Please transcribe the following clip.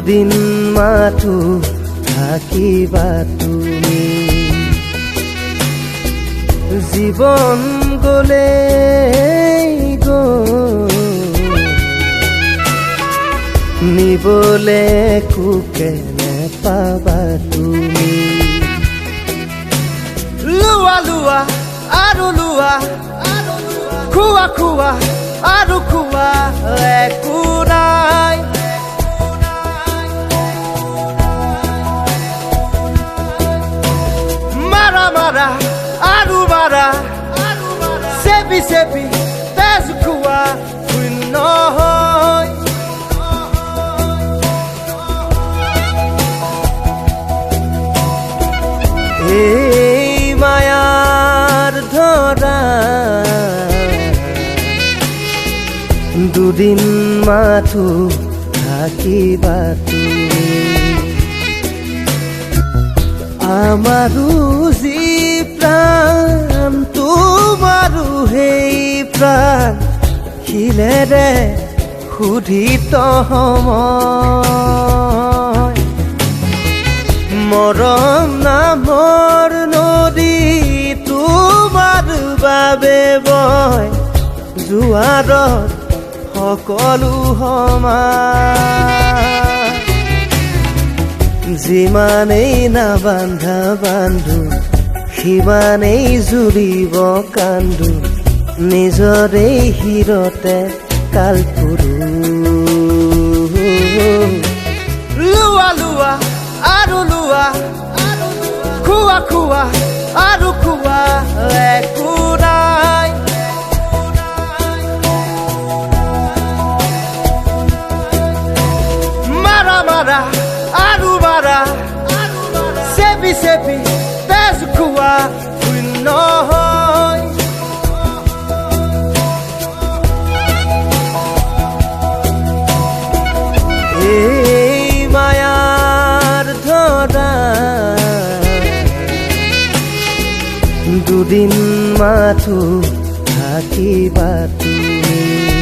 দুদিন মাথো থাকিবা তুমি জীবন গলে নিবলে কুকে নেপাবা তুমি লুয়া লুয়া আৰু লুয়া খুয়া খুয়া আৰু খুয়া একো নাই মাৰা মাৰা আৰু মাৰা চেপি চেপি তেজ খুয়া শূন্য হয় এই মায়াৰ ধৰা দুদিন মাথো থাকিবা তুমি আমাৰো যি প্ৰাণ তোমাৰো সেই প্ৰাণ শিলেৰে শোধিত সময় মৰম নামৰ নদী তোমাৰ বাবে বয় জোৱাৰত সকলো সমান যিমানেই নাবান্ধা বান্ধো সিমানেই জুৰিব কান্দো নিজৰে হিৰতে কাল পুৰো লুৱা লুৱা আৰু লুৱা খুৱা খুৱা আৰু খুৱা একো নাই মাৰা মাৰা আৰু মাৰা চেপি চেপি তেজ খুৱা শূন্য হয় এই মায়াৰ ধৰা দুদিন মাথো থাকিবা তুমি